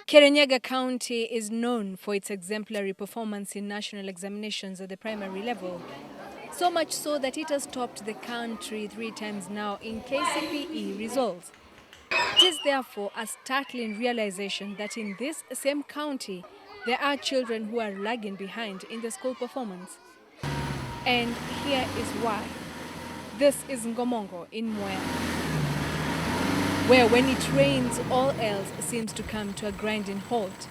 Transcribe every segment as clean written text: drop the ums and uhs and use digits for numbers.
Kirinyaga County is known for its exemplary performance in national examinations at the primary level. So much so that it has topped the country 3 times now in KCPE results. It is therefore a startling realization that in this same county, there are children who are lagging behind in the school performance. And here is why. This is Ngomongo in Mwea, where when it rains, all else seems to come to a grinding halt.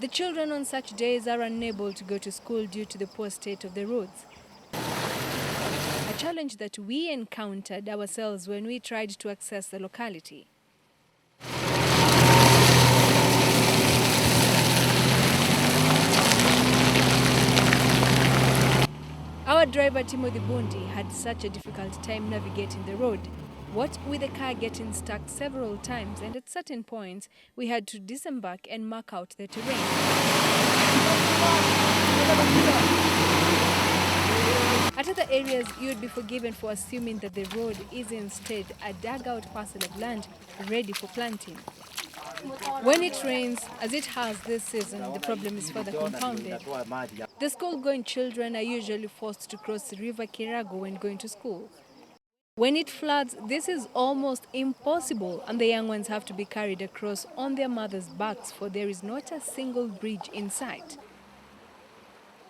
The children on such days are unable to go to school due to the poor state of the roads. A challenge that we encountered ourselves when we tried to access the locality. Our driver Timothy Bundi had such a difficult time navigating the road, what with the car getting stuck several times, and at certain points we had to disembark and mark out the terrain. At other areas, you would be forgiven for assuming that the road is instead a dug-out parcel of land ready for planting. When it rains, as it has this season, the problem is further compounded. The school-going children are usually forced to cross the river Kirinyaga when going to school. When it floods, this is almost impossible, and the young ones have to be carried across on their mothers' backs, for there is not a single bridge in sight.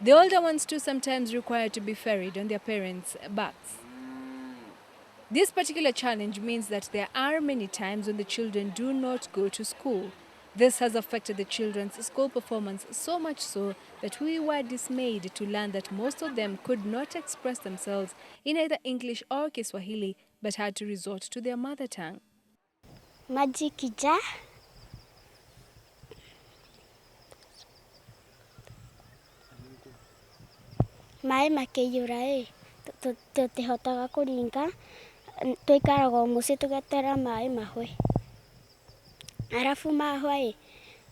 The older ones too sometimes require to be ferried on their parents' backs. This particular challenge means that there are many times when the children do not go to school. This has affected the children's school performance so much so that we were dismayed to learn that most of them could not express themselves in either English or Kiswahili, but had to resort to their mother tongue. Maji kija. Mai makeyura tutihotaga kuringa tuikaraga muci tugetera mai mahwe arafu mahwe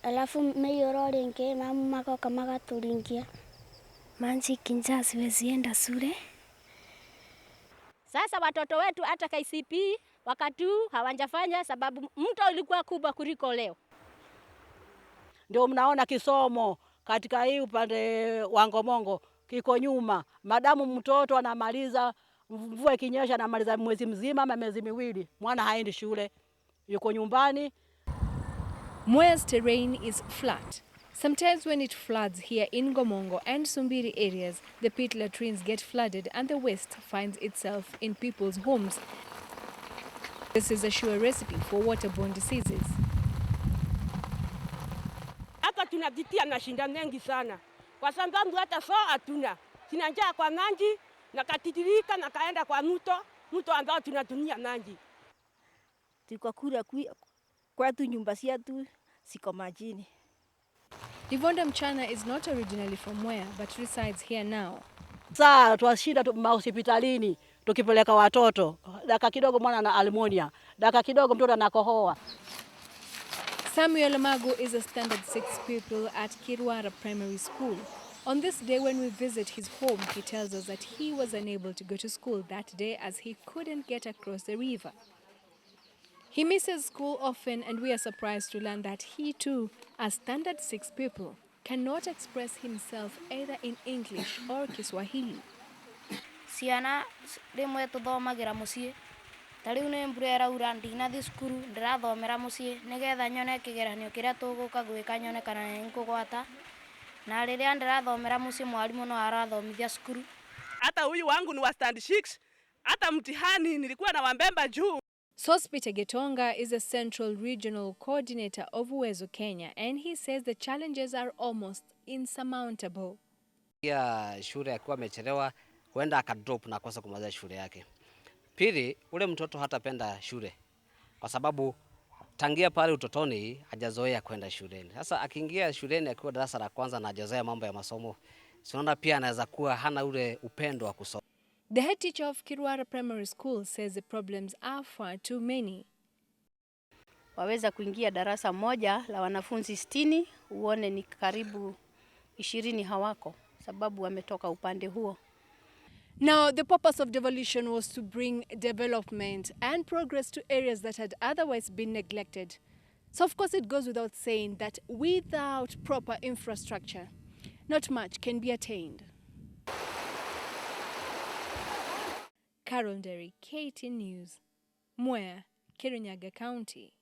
alafu meyoro ringi mamu magoka magaturingia manji kinja siwezi enda shule. Sasa watoto wetu hata KCPE wakati huu hawajafanya sababu mto ulikuwa kubwa kuliko leo. Ndio mnaona kisomo katika hii upande wa Ngomongo kiko nyuma. Madamu mtoto anamaliza mvua ikinyesha anamaliza mwezi mzima ama miezi miwili, mwana haendi shule, yuko nyumbani. Mwea's terrain is flat. Sometimes when it floods here in Ngomongo and Sumbiri areas, the pit latrines get flooded and the waste finds itself in people's homes. This is a sure recipe for waterborne diseases. Hata tunajitia na shinda mengi sana. Kwa sababu hata soo hatuna. Tunanjaa kwa maji na katitirika na kaenda kwa mto ambao tunatumia maji. Tuko kura kwetu nyumba zetu siko majini. Yvonne Mchana is not originally from Mwea but resides here now. Saa tuashinda hospitalini tukipeleka watoto. Dakika kidogo mwana na pneumonia. Dakika kidogo mtoto anakohoa. Samuel Mago is a standard 6 pupil at Kirinyaga Primary School. On this day when we visit his home, he tells us that he was unable to go to school that day as he couldn't get across the river. He misses school often, and we are surprised to learn that he too, a standard 6 pupil, cannot express himself either in English or Kiswahili. Ciana rimwe tuthomagira mucii. Tariu ni mbura ura ndinathi cukuru ndirathomera mucii nigetha nyone kigeranio kiria tuguka gwika nyone kana nikugwata. Na riria ndirathomera mucii mwalimu no arathomithia cukuru. Hata huyu wangu ni wa stand 6. Hata mtihani nilikuwa na wambemba juu. Sospita Getonga is a Central Regional Coordinator of Uwezo, Kenya, and he says the challenges are almost insurmountable. Ya shule akiwa amechelewa huenda akadrop na kosa kumaliza shule yake. Pili, ule mtoto hatapenda shule kwa sababu tangia pale utotoni hajazoea kwenda shuleni. Sasa akiingia shuleni akiwa darasa la kwanza na hajazoea mambo ya masomo, tunaona pia anaweza kuwa hana ule upendo wa kusoma. The head teacher of Kirinyaga Primary School says the problems are far too many. Waweza kuingia darasa moja la wanafunzi 60 uone ni karibu 20 hawako sababu wametoka upande huo. Now, the purpose of devolution was to bring development and progress to areas that had otherwise been neglected. So of course it goes without saying that without proper infrastructure, not much can be attained. Carol Derry, KT News, Mwea, Kirinyaga County.